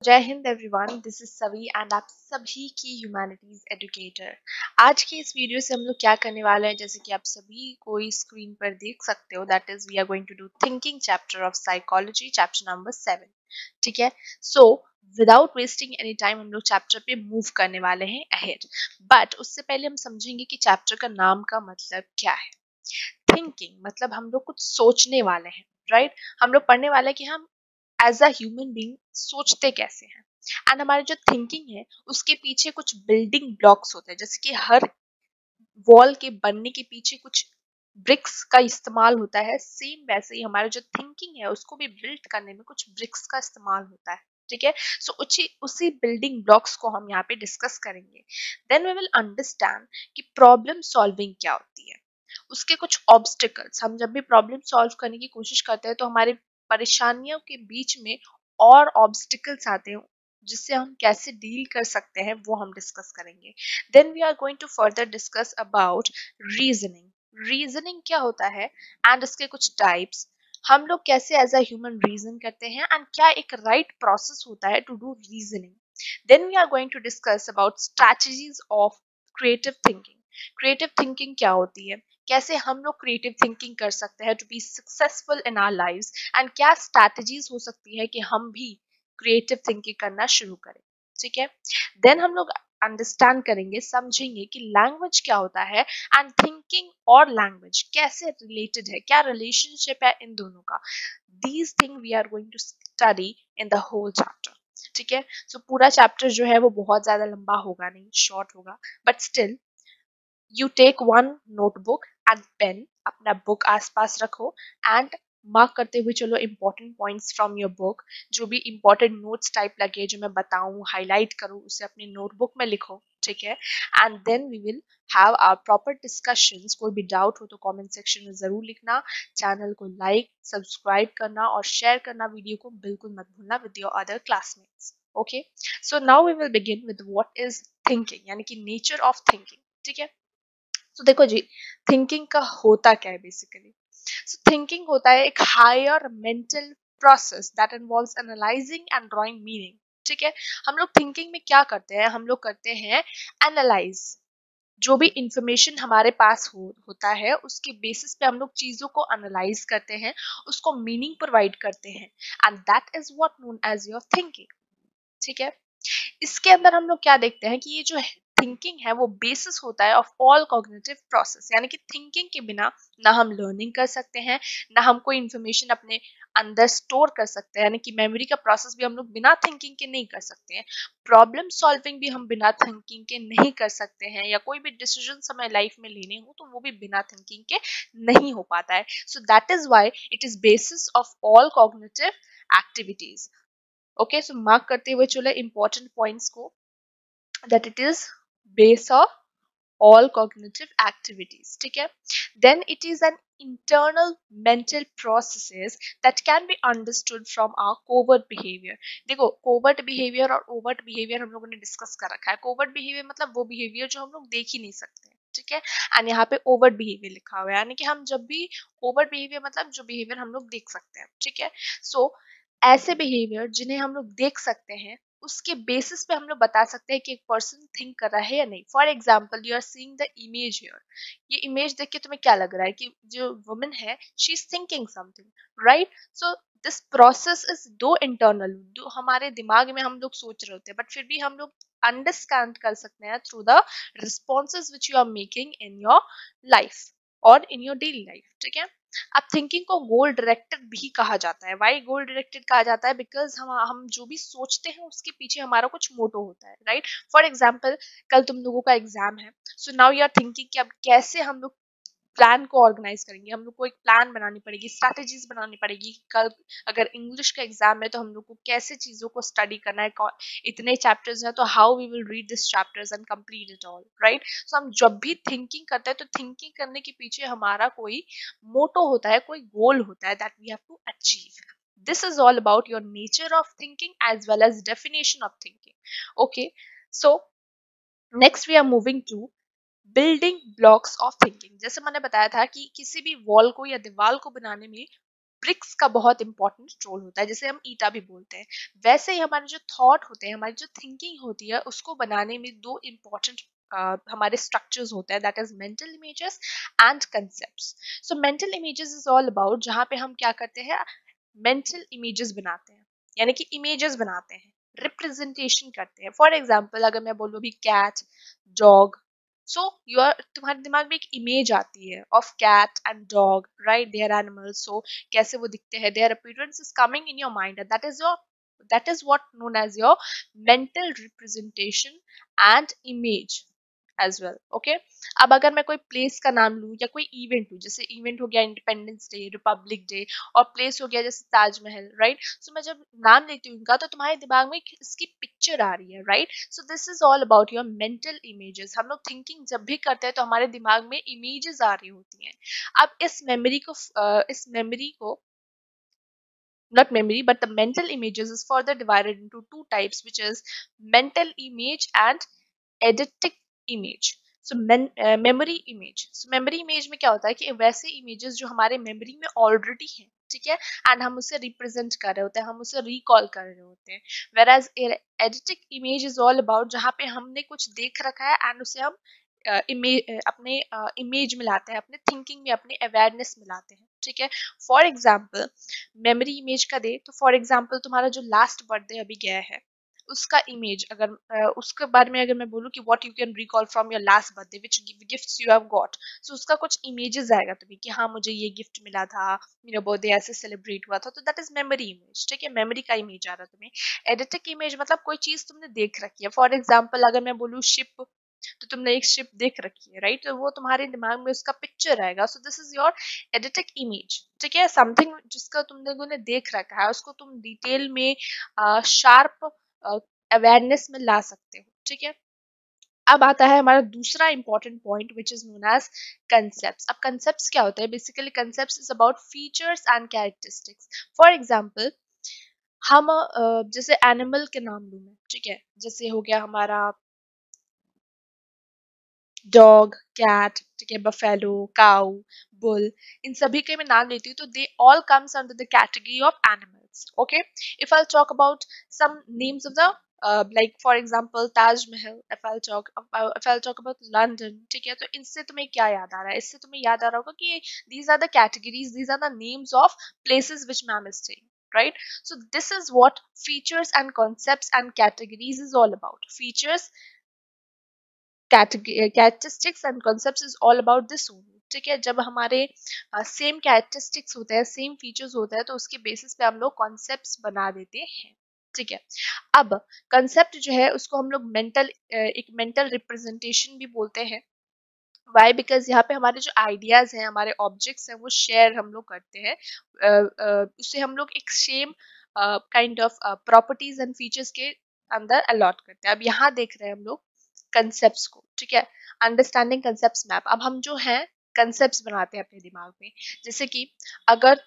जय हिंद everyone, this is Savi and आप सभी की ह्यूमैनिटीज एजुकेटर। आज की इस वीडियो से हम लोग क्या करने वाले हैं, जैसे कि आप सभी कोई स्क्रीन पर देख सकते हो, that is we are going to do thinking chapter of psychology, chapter number 7। ठीक है, so without wasting any time हम लोग चैप्टर पे मूव करने वाले हैं अहेड। बट उससे पहले हम समझेंगे कि चैप्टर का नाम का मतलब क्या है। थिंकिंग मतलब हम लोग कुछ सोचने वाले हैं, राइट? हम लोग पढ़ने वाले हैं कि हम एज अ ह्यूमन बीइंग सोचते कैसे हैं, एंड हमारे जो थिंकिंग है उसके पीछे कुछ बिल्डिंग ब्लॉक्स होते हैं। जैसे कि हर वॉल के बनने के पीछे कुछ ब्रिक्स का इस्तेमाल होता है, सेम वैसे ही हमारे जो थिंकिंग है उसको भी बिल्ड करने में कुछ ब्रिक्स का इस्तेमाल होता है। ठीक है, सो उसी बिल्डिंग ब्लॉक्स को हम यहाँ पे डिस्कस करेंगे। देन वी विल अंडरस्टैंड कि प्रॉब्लम सॉल्विंग क्या होती है, उसके कुछ ऑब्स्टिकल्स। हम जब भी प्रॉब्लम सॉल्व करने की कोशिश करते हैं तो हमारी परेशानियों के बीच में और ऑब्स्टिकल्स आते हैं, जिससे हम कैसे डील कर सकते हैं वो हम डिस्कस करेंगे। Then we are going to further discuss about reasoning. Reasoning क्या होता है एंड इसके कुछ टाइप्स, हम लोग कैसे एज अ ह्यूमन रीजन करते हैं एंड क्या एक राइट प्रोसेस होता है to do reasoning. Then we are going to discuss about strategies of creative thinking. Creative thinking क्या होती है, कैसे हम लोग क्रिएटिव थिंकिंग कर सकते हैं to be successful in our lives, and क्या स्ट्रैटेजीज हो सकती है कि हम भी क्रिएटिव थिंकिंग करना शुरू करें। ठीक है, देन हम लोग अंडरस्टैंड करेंगे, समझेंगे कि लैंग्वेज क्या होता है एंड थिंकिंग और लैंग्वेज कैसे रिलेटेड है, क्या रिलेशनशिप है इन दोनों का। These thing we are going to study in the whole chapter. ठीक है, सो पूरा चैप्टर जो है वो बहुत ज्यादा लंबा होगा नहीं, शॉर्ट होगा, but still you take one notebook and pen, अपना बुक आसपास रखो एंड मार्क करते हुए चलो important points from your book. जो भी इंपॉर्टेंट नोट्स टाइप लगे, जो मैं बताऊं, हाईलाइट करूं, उसे अपनी नोटबुक में लिखो। ठीक है, and then we will have our proper discussions. कोई भी डाउट हो तो कमेंट सेक्शन में जरूर लिखना। चैनल को लाइक, सब्सक्राइब करना और शेयर करना वीडियो को बिल्कुल मत भूलना with your other classmates. Okay, so now we will begin with what is thinking, यानी कि नेचर ऑफ थिंकिंग। ठीक है, तो देखो जी, थिंकिंग का होता क्या है बेसिकली। सो थिंकिंग होता है एक higher mental process that involves analysing and drawing meaning. ठीक है, हम लोग थिंकिंग में क्या करते हैं, हम लोग करते हैं एनालाइज। जो भी इंफॉर्मेशन हमारे पास होता है उसके बेसिस पे हम लोग चीजों को एनालाइज करते हैं, उसको मीनिंग प्रोवाइड करते हैं, and that is what known as your thinking. ठीक है, इसके अंदर हम लोग क्या देखते हैं कि ये जो थिंकिंग है वो बेसिस होता है ऑफ ऑल कॉग्निटिव प्रोसेस, यानी कि थिंकिंग के बिना ना हम लर्निंग कर सकते हैं, ना हम कोई इंफॉर्मेशन अपने अंदर स्टोर कर सकते हैं, यानी कि मेमोरी का प्रोसेस भी हम लोग बिना थिंकिंग के नहीं कर सकते हैं। प्रॉब्लम सॉल्विंग भी हम बिना थिंकिंग के नहीं कर सकते हैं, या कोई भी डिसीजन हमें लाइफ में लेने हो तो वो भी बिना थिंकिंग के नहीं हो पाता है। So that is why it is basis of all cognitive activities. Okay, so mark करते हुए चलो इंपॉर्टेंट पॉइंट्स को, that it is base of all cognitive activities. ठीक है, then it is an internal mental processes that can be understood from our covert behavior. देखो, covert behavior और overt behavior हम लोगों ने डिस्कस कर रखा है। covert behavior मतलब वो behavior जो हम लोग देख ही नहीं सकते। ठीक है, एंड यहाँ पे ओवर्ट बिहेवियर लिखा हुआ है, यानी कि हम जब भी ओवर्ट बिहेवियर मतलब जो बिहेवियर हम लोग देख सकते हैं। ठीक है, सो ऐसे बिहेवियर जिन्हें हम लोग देख सकते हैं उसके बेसिस पे हम लोग बता सकते हैं कि एक पर्सन थिंक कर रहा है या नहीं। For example, you are seeing the image here. ये इमेज देख के तुम्हें क्या लग रहा है कि जो वुमन है she is thinking something, right? So this process is दो इंटरनल, जो हमारे दिमाग में हम लोग सोच रहे होते हैं, बट फिर भी हम लोग अंडरस्टैंड कर सकते हैं through the responses which you are making in your life और इन योर डेली लाइफ। ठीक है, अब थिंकिंग को गोल डायरेक्टेड भी कहा जाता है। वाई गोल डायरेक्टेड कहा जाता है? बिकॉज हम जो भी सोचते हैं उसके पीछे हमारा कुछ मोटो होता है, राइट? फॉर एग्जाम्पल, कल तुम लोगों का एग्जाम है, so now you are thinking कि अब कैसे हम लोग प्लान को ऑर्गेनाइज करेंगे। हम लोग को एक प्लान बनानी पड़ेगी, स्ट्रैटेजीज बनानी पड़ेगी। कल अगर इंग्लिश का एग्जाम है तो हम लोग को कैसे चीजों को स्टडी करना है, इतने चैप्टर्स हैं तो how we will read this chapters and complete it all, right? So हम जब भी थिंकिंग करते हैं तो थिंकिंग करने के पीछे हमारा कोई मोटो होता है, कोई गोल होता है that we have to achieve. This is all about your nature of thinking as well as definition of thinking. Okay, so next we are moving to building blocks of thinking. जैसे मैंने बताया था कि किसी भी wall को या दीवार को बनाने में ब्रिक्स का बहुत इंपॉर्टेंट रोल होता है, जैसे हम ईटा भी बोलते हैं। वैसे ही हमारे जो थॉट होते हैं, हमारी जो थिंकिंग होती है, उसको बनाने में दो इम्पॉर्टेंट हमारे स्ट्रक्चर्स होते हैं, that is mental images and concepts. So mental images is all about जहाँ पे हम क्या करते हैं, मेंटल इमेजेस बनाते हैं, यानी कि इमेजेस बनाते हैं, रिप्रेजेंटेशन करते हैं। फॉर एग्जाम्पल अगर मैं बोलूँ भी कैट, डॉग, सो तुम्हारे दिमाग में एक इमेज आती है of cat and dog, right, they are animals, so कैसे वो दिखते हैं, their appearance is coming in your mind, that is what known as your mental representation and image as well. Okay, अब अगर मैं कोई प्लेस का नाम लूँ या कोई इवेंट लूँ, जैसे इवेंट हो गया इंडिपेंडेंस डे, रिपब्लिक डे, और प्लेस हो गया जैसे ताजमहल, राइट, सो मैं जब नाम लेती हूँ इनका तो तुम्हारे दिमाग में इसकी पिक्चर आ रही है, right, so this is all about your mental images. हम लोग थिंकिंग जब भी करते हैं तो हमारे दिमाग में इमेजेस आ रही होती हैं। अब इस मेमोरी को not memory but the mental images is further divided into two types, which is mental image and eidetic image. So memory image, so memory image में क्या होता है कि वैसे images जो हमारे memory में already हैं, ठीक है, and हम उसे represent कर रहे होते हैं, हम उसे recall कर रहे होते हैं, whereas eidetic image is all about जहाँ पे हमने कुछ देख रखा है and उसे हम अपने इमेज में लाते हैं, अपने थिंकिंग में, अपने अवेयरनेस में लाते हैं, ठीक है। फॉर एग्जाम्पल मेमोरी इमेज का दे तो फॉर एग्जाम्पल तुम्हारा जो लास्ट बर्थडे अभी गया है उसका इमेज, अगर उसके बारे में अगर मैं बोलूँ कि what you can recall from your last birthday, which gifts you have got, so उसका कुछ इमेजेस आएगा तुम्हें कि हाँ मुझे ये गिफ्ट मिला था, मेरा बर्थडे ऐसे सेलिब्रेट हुआ था, तो दैट इज मेमोरी इमेज, ठीक है, मेमोरी का इमेज आ रहा है तुम्हें। एडिटिक इमेज मतलब कोई चीज तुमने देख रखी है, फॉर एग्जाम्पल अगर मैं बोलूँ शिप, तो तुमने एक शिप देख रखी है, राइट, तो वो तुम्हारे दिमाग में उसका पिक्चर आएगा, so this is your eidetic image, ठीक है, समथिंग जिसका तुम लोगों ने देख रखा है उसको तुम डिटेल में शार्प अवेयरनेस में ला सकते हो, ठीक है। अब आता है हमारा दूसरा important point which is known as concepts. अब कंसेप्ट्स क्या होता है, basically concepts is about features and characteristics. For example हम जैसे एनिमल के नाम लूं मैं, ठीक है, जैसे हो गया हमारा डॉग, कैट, ठीक है, बफेलो, काउ, बुल, इन सभी के मैं नाम लेती हूँ तो they all comes under the category of animals. Okay, if I talk about some names of the like for example Taj Mahal, if I'll talk about London, ठीक है, तो इनसे तुम्हें क्या याद आ रहा है, इससे तुम्हें याद आ रहा होगा कि these are the categories, these are the names of places which ma'am is staying, right? So this is what features and concepts and categories is all about. Features, characteristics and concepts is all about this only, ठीक है। जब हमारे same characteristics होते हैं, same features होते हैं, तो उसके बेसिस पे हम लोग कॉन्सेप्ट्स बना देते हैं, ठीक है। अब कंसेप्ट जो है उसको हम लोग एक मेंटल रिप्रेजेंटेशन भी बोलते हैं। वाई, बिकॉज यहाँ पे हमारे जो आइडियाज हैं, हमारे ऑब्जेक्ट्स हैं, वो शेयर हम लोग करते हैं, उससे हम लोग एक same kind of properties and features के अंदर अलॉट करते हैं। अब यहाँ देख रहे हैं हम लोग कंसेप्ट्स को, ठीक है, अंडरस्टैंडिंग कंसेप्ट्स मैप। अब हम जो है कंसेप्ट्स बनाते हैं अपने दिमाग में, जैसे कि अगर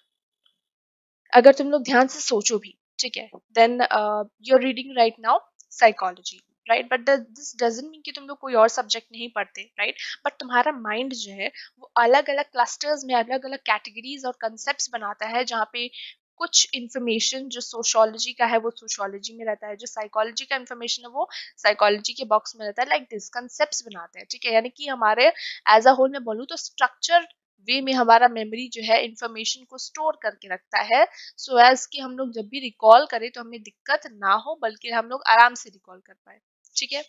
अगर तुम लोग ध्यान से सोचो भी, ठीक है, then you are reading right now psychology, right, but this doesn't mean कि तुम लोग कोई और सब्जेक्ट नहीं पढ़ते, राइट, बट तुम्हारा माइंड जो है वो अलग अलग क्लस्टर्स में अलग अलग कैटेगरीज और कंसेप्ट्स बनाता है, जहाँ पे कुछ इंफॉर्मेशन जो सोशोलॉजी का है वो सोशोलॉजी में रहता है, जो साइकोलॉजी का इंफॉर्मेशन है वो साइकोलॉजी के बॉक्स में रहता है, लाइक दिस कंसेप्ट्स बनाते हैं, ठीक है। यानी कि हमारे एज अ होल में बोलूँ तो स्ट्रक्चर वे में हमारा मेमोरी जो है इंफॉर्मेशन को स्टोर करके रखता है, सो एज कि हम लोग जब भी रिकॉल करें तो हमें दिक्कत ना हो, बल्कि हम लोग आराम से रिकॉल कर पाए, ठीक है।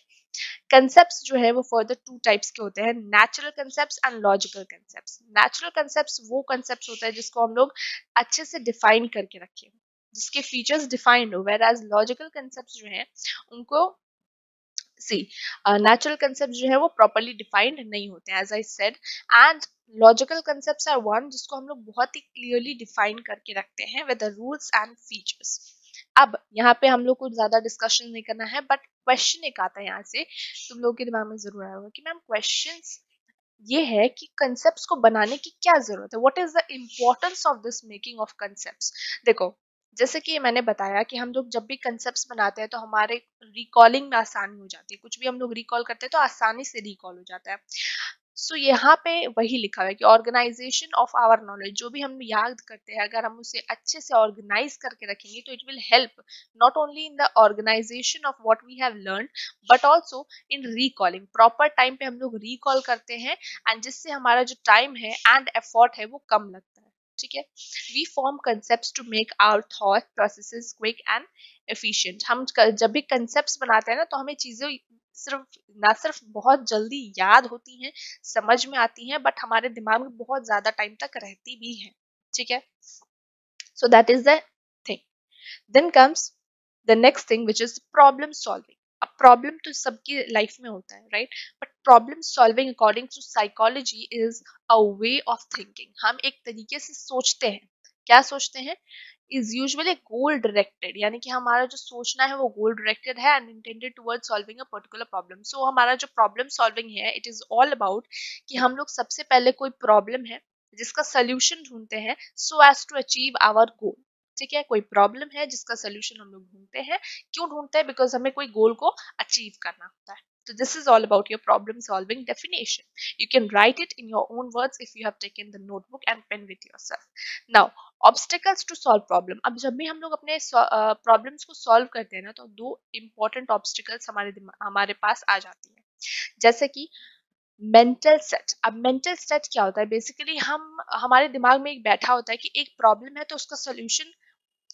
कंसेप्ट्स जो है वो फर्दर टू टाइप्स के होते हैं, natural concepts and logical concepts. Natural concepts वो कंसेप्ट्स होता है जिसको हम लोग अच्छे से डिफाइन करके रखें, जिसके फीचर्स डिफाइंड हो, वेयर एज लॉजिकल कंसेप्ट्स जो है उनको सी नेचुरल कंसेप्ट जो है वो प्रॉपरली डिफाइंड नहीं होते हैं, as I said, and logical concepts are one जिसको हम लोग बहुत ही क्लियरली डिफाइन करके रखते हैं with the rules and features. अब यहाँ पे हम लोग को ज्यादा डिस्कशन नहीं करना है, बट क्वेश्चन एक आता है यहाँ से, तुम लोगों के दिमाग में जरूर आया होगा कि मैम क्वेश्चंस ये है कि कंसेप्ट्स को बनाने की क्या जरूरत है, what is the importance of this making of concepts. देखो, जैसे कि मैंने बताया कि हम लोग जब भी कंसेप्ट्स बनाते हैं तो हमारे रिकॉलिंग में आसानी हो जाती है, कुछ भी हम लोग रिकॉल करते हैं तो आसानी से रिकॉल हो जाता है। सो यहाँ पे वही लिखा हुआ है कि ऑर्गेनाइजेशन ऑफ आवर नॉलेज, जो भी हम याद करते हैं अगर हम उसे अच्छे से ऑर्गेनाइज करके रखेंगे तो it will help not only in the organisation of what we have learn but also in recalling. Proper time पे हम लोग रिकॉल करते हैं एंड जिससे हमारा जो टाइम है एंड एफर्ट है वो कम लगता है। ठीक है, we form concept to make our thought processes quick and efficient. हम जब भी कंसेप्ट बनाते हैं ना तो हमें चीजें सिर्फ ना सिर्फ बहुत जल्दी याद होती हैं, समझ में आती हैं, बट हमारे दिमाग में बहुत ज्यादा टाइम तक रहती भी हैं। ठीक है, so that is the thing. Then comes the next thing which is problem solving. अब प्रॉब्लम तो सबकी लाइफ में होता है, right? But problem solving according to psychology is a way of thinking. हम एक तरीके से सोचते हैं। क्या सोचते हैं? इज यूजुअली गोल डायरेक्टेड, यानी कि हमारा जो सोचना है वो गोल डायरेक्टेड है and intended toward solving a particular problem. So हमारा जो प्रॉब्लम सॉल्विंग है इट इज ऑल अबाउट कि हम लोग सबसे पहले कोई प्रॉब्लम है जिसका सोल्यूशन ढूंढते हैं so as to achieve our goal. ठीक है, कोई प्रॉब्लम है जिसका सोल्यूशन हम लोग ढूंढते हैं। क्यों ढूंढते हैं? बिकॉज हमें कोई गोल को अचीव करना होता है। So this is all about your problem solving definition. You can write it in your own words if you have taken the notebook and pen with yourself. Now, obstacles to solve problem. अब जब भी हम लोग अपने problems को solve करते हैं ना तो दो important obstacles हमारे पास आ जाती हैं। जैसे कि मेंटल सेट। अब मेंटल सेट क्या होता है? बेसिकली हम हमारे दिमाग में एक बैठा होता है कि एक प्रॉब्लम है तो उसका सोल्यूशन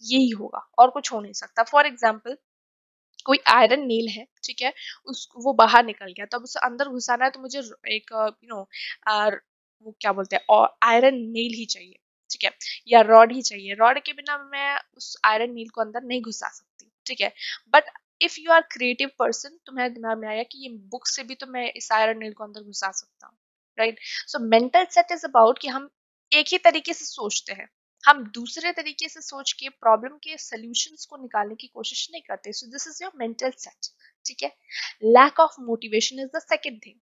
यही होगा और कुछ हो नहीं सकता। फॉर एग्जाम्पल, कोई आयरन नील है, ठीक है, उस वो बाहर निकल गया तो अब उसे अंदर घुसाना है तो मुझे एक वो क्या बोलते हैं और आयरन नील ही चाहिए। ठीक है, या रॉड ही चाहिए। रॉड के बिना मैं उस आयरन नील को अंदर नहीं घुसा सकती। ठीक है, but if you are creative person, तुम्हारे दिमाग में आया कि ये बुक से भी तो मैं इस आयरन नील को अंदर घुसा सकता हूँ, right? So mental set is about कि हम एक ही तरीके से सोचते हैं, हम दूसरे तरीके से सोच के प्रॉब्लम के सॉल्यूशंस को निकालने की कोशिश नहीं करते। So this is your mental set. ठीक है, lack of motivation is the second thing,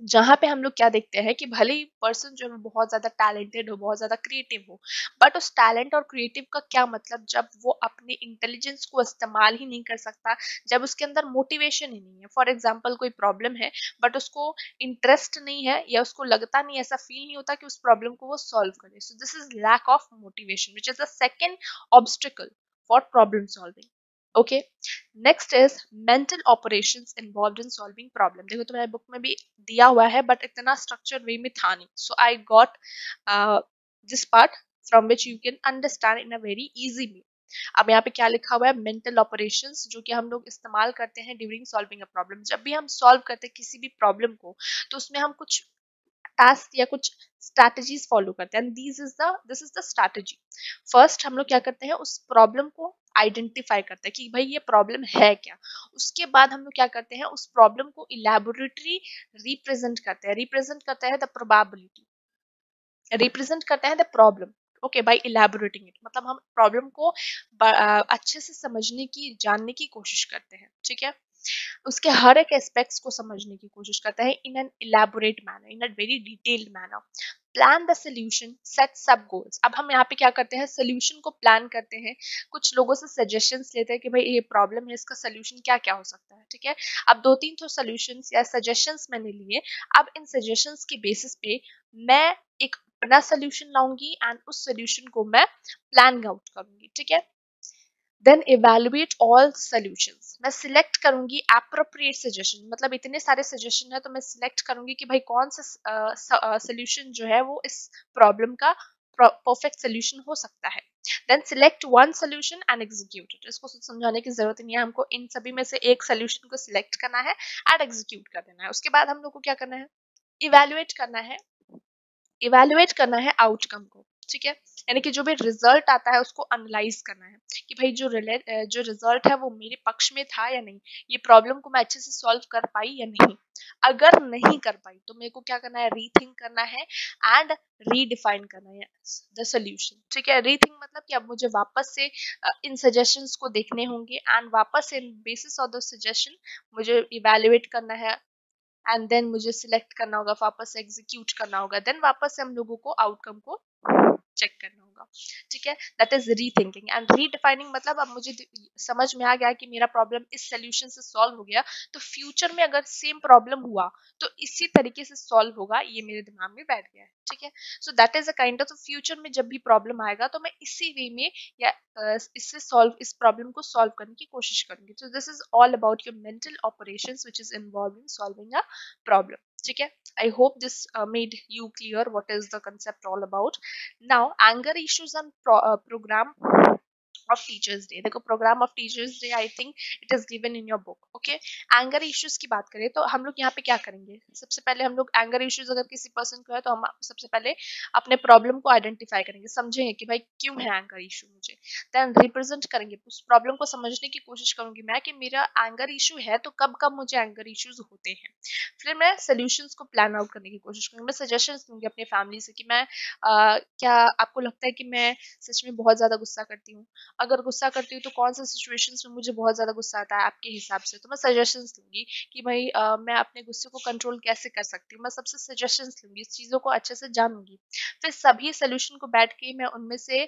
जहां पे हम लोग क्या देखते हैं कि भले ही पर्सन जो है बहुत ज्यादा टैलेंटेड हो, बहुत ज्यादा क्रिएटिव हो, बट उस टैलेंट और क्रिएटिव का क्या मतलब जब वो अपने इंटेलिजेंस को इस्तेमाल ही नहीं कर सकता, जब उसके अंदर मोटिवेशन ही नहीं है। फॉर एग्जाम्पल, कोई प्रॉब्लम है बट उसको इंटरेस्ट नहीं है या उसको लगता नहीं, ऐसा फील नहीं होता कि उस प्रॉब्लम को वो सॉल्व करे। So this is lack of motivation which is the second obstacle for problem solving. Okay, next is mental operations involved in solving problem. देखो तुम्हारे बुक में भी दिया हुआ है बट इतना स्ट्रक्चर्ड वे में था नहीं। So I got this part from which you can understand in a very easy way. अब यहाँ पे क्या लिखा हुआ है? मेंटल ऑपरेशंस, जो कि हम लोग इस्तेमाल करते हैं ड्यूरिंग सॉल्विंग अ प्रॉब्लम। जब भी हम सॉल्व करते हैं किसी भी प्रॉब्लम को तो उसमें हम कुछ टास्क या कुछ स्ट्रैटेजीज फॉलो करते हैं। This is the strategy. First हम लोग क्या करते हैं? उस प्रॉब्लम को आइडेंटिफाई करते हैं कि भाई ये प्रॉब्लम है क्या। उसके बाद हम लोग क्या करते हैं? उस प्रॉब्लम को इलेबोरेटरी रिप्रेजेंट करते हैं। रिप्रेजेंट करते हैं द प्रोबेबिलिटी, रिप्रेजेंट करते हैं the problem, okay, by elaborating it. मतलब हम प्रॉब्लम को अच्छे से समझने की, जानने की कोशिश करते हैं। ठीक है, उसके हर एक एस्पेक्ट्स को समझने की कोशिश करता है in an elaborate manner, in a very detailed manner. Plan the solution, set सब गोल्स। अब हम यहाँ पे क्या करते हैं? सोल्यूशन को प्लान करते हैं, कुछ लोगों से सजेशंस लेते हैं कि भाई ये प्रॉब्लम है, इसका सोल्यूशन क्या क्या हो सकता है। ठीक है, अब दो तीन तो सोल्यूशंस या सजेशंस मैंने लिए। अब इन सजेशंस के बेसिस पे मैं एक अपना सोल्यूशन लाऊंगी एंड उस सोल्यूशन को मैं प्लान आउट करूंगी। ठीक है, देन इवेलुएट ऑल सॉल्यूशंस। मैं सिलेक्ट करूंगी एप्रोप्रिएट सजेशन, मतलब इतने सारे सजेशन है तो मैं सिलेक्ट करूंगी कि भाई कौन सा सॉल्यूशन जो है वो इस प्रॉब्लम का परफेक्ट सॉल्यूशन हो सकता है। Then select one solution and execute it. इसको समझाने की जरूरत नहीं है, हमको इन सभी में से एक सॉल्यूशन को सिलेक्ट करना है एंड एग्जीक्यूट कर देना है। उसके बाद हम लोग को क्या करना है? इवेलुएट करना है, इवेलुएट करना है आउटकम को। ठीक है, यानी कि जो भी रिजल्ट आता है उसको एनालाइज करना है कि भाई जो रिजल्ट है वो मेरे पक्ष में था या नहीं, ये प्रॉब्लम को मैं अच्छे से सॉल्व कर पाई या नहीं। अगर नहीं कर पाई तो मेरे को क्या करना है? रीथिंक करना है एंड रीडिफाइन करना है द सोल्यूशन। ठीक है, रीथिंक मतलब कि अब मुझे वापस से इन सजेशंस को देखने होंगे एंड वापस से बेसिस ऑफ द सजेशन मुझे इवेलुएट करना है एंड देन मुझे सिलेक्ट करना होगा, वापस से एग्जीक्यूट करना होगा, देन वापस से हम लोगों को आउटकम को चेक करना होगा, ठीक है। That is rethinking and redefining, मतलब अब मुझे समझ में आ गया कि मेरा प्रॉब्लम इस सोल्यूशन से सॉल्व हो गया, तो फ्यूचर में अगर सेम प्रॉब्लम हुआ तो इसी तरीके से सॉल्व होगा, ये मेरे दिमाग में बैठ गया है, ठीक है। So that is a kind of future में जब भी प्रॉब्लम आएगा तो मैं इसी वे में या इससे सॉल्व, इस प्रॉब्लम को सॉल्व करने की कोशिश करूंगी। सो this is all about your mental operations which is involve in solving a problem, ठीक है। I hope this made you clear what is the concept all about. Now, anger issues and program of teachers day, देखो programme of teachers day I think it is given in your book, okay. Anger issues की बात करें तो हम लोग यहाँ पे क्या करेंगे, सबसे पहले हम लोग एंगर इश्यूज अगर किसी पर्सन को है तो हम सबसे पहले अपने प्रॉब्लम को आइडेंटिफाई करेंगे, समझेंगे कि भाई क्यों है एंगर इशू मुझे, देन रिप्रेजेंट करेंगे, उस प्रॉब्लम को समझने की कोशिश करूंगी मैं कि मेरा एंगर इशू है तो कब कब मुझे एंगर इश्यूज होते हैं। फिर मैं सोल्यूशंस को प्लान आउट करने की कोशिश करूंगी, मैं सजेशंस दूंगी अपनी फैमिली से कि मैं क्या आपको लगता है कि मैं सच में बहुत ज्यादा गुस्सा करती हूँ, अगर गुस्सा करती हूँ तो कौन सा सिचुएशंस में मुझे बहुत ज्यादा गुस्सा आता है आपके हिसाब से, तो मैं सजेशंस लूंगी कि भाई मैं अपने गुस्से को कंट्रोल कैसे कर सकती हूँ, मैं सबसे सजेशंस लूंगी, इस चीजों को अच्छे से जानूंगी। फिर सभी सोल्यूशन को बैठ के मैं उनमें से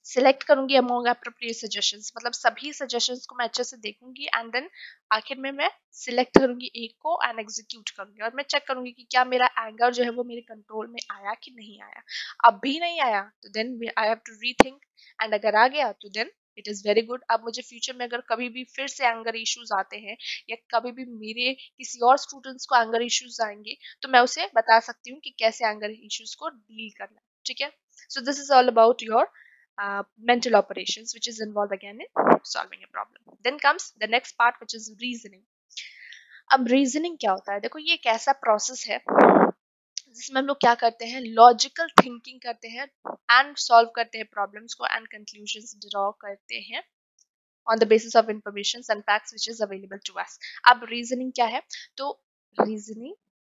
सिलेक्ट करूंगी अमॉन्ग एप्रोप्रिएट सजेशंस, मतलब सभी सजेशंस को मैं अच्छे से देखूंगी एंड देन आखिर में मैं सिलेक्ट करूंगी एक को एंड एग्जीक्यूट करूंगी, और मैं चेक करूंगी कि क्या मेरा एंगर जो है वो मेरे कंट्रोल में आया कि नहीं आया। अब भी नहीं आया तो then I have to rethink, and अगर आ गया तो then it is very good. अब मुझे फ्यूचर में अगर कभी भी फिर से एंगर इश्यूज आते हैं या कभी भी मेरे किसी और स्टूडेंट्स को एंगर इश्यूज आएंगे तो मैं उसे बता सकती हूँ कि कैसे एंगर इश्यूज को डील करना है, ठीक है। So this is all about your mental operations which is involved again in solving a problem. Then comes the next part which is reasoning. अब रीजनिंग क्या होता है, देखो ये एक ऐसा प्रोसेस है जिसमें हम लोग क्या करते हैं, लॉजिकल थिंकिंग करते हैं एंड सॉल्व करते हैं प्रॉब्लम्स को एंड कंक्लूजन्स ड्रॉ करते हैं on the basis of information and facts which is available to us. अब रीजनिंग क्या है, तो रीजनिंग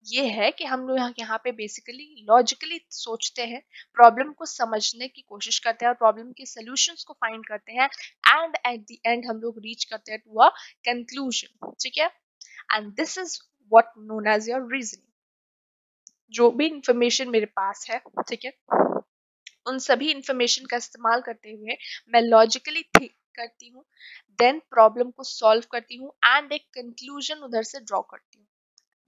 ये है कि हम लोग यहाँ पे बेसिकली लॉजिकली सोचते हैं, प्रॉब्लम को समझने की कोशिश करते हैं और प्रॉब्लम के सॉल्यूशंस को फाइंड करते हैं एंड एट द एंड हम लोग रीच करते हैं टू अ कंक्लूजन, ठीक है। And this is what known as your reasoning. जो भी इंफॉर्मेशन मेरे पास है, ठीक है, उन सभी इंफॉर्मेशन का इस्तेमाल करते हुए मैं लॉजिकली थिंक करती हूँ, देन प्रॉब्लम को सॉल्व करती हूँ एंड एक कंक्लूजन उधर से ड्रॉ करती हूँ।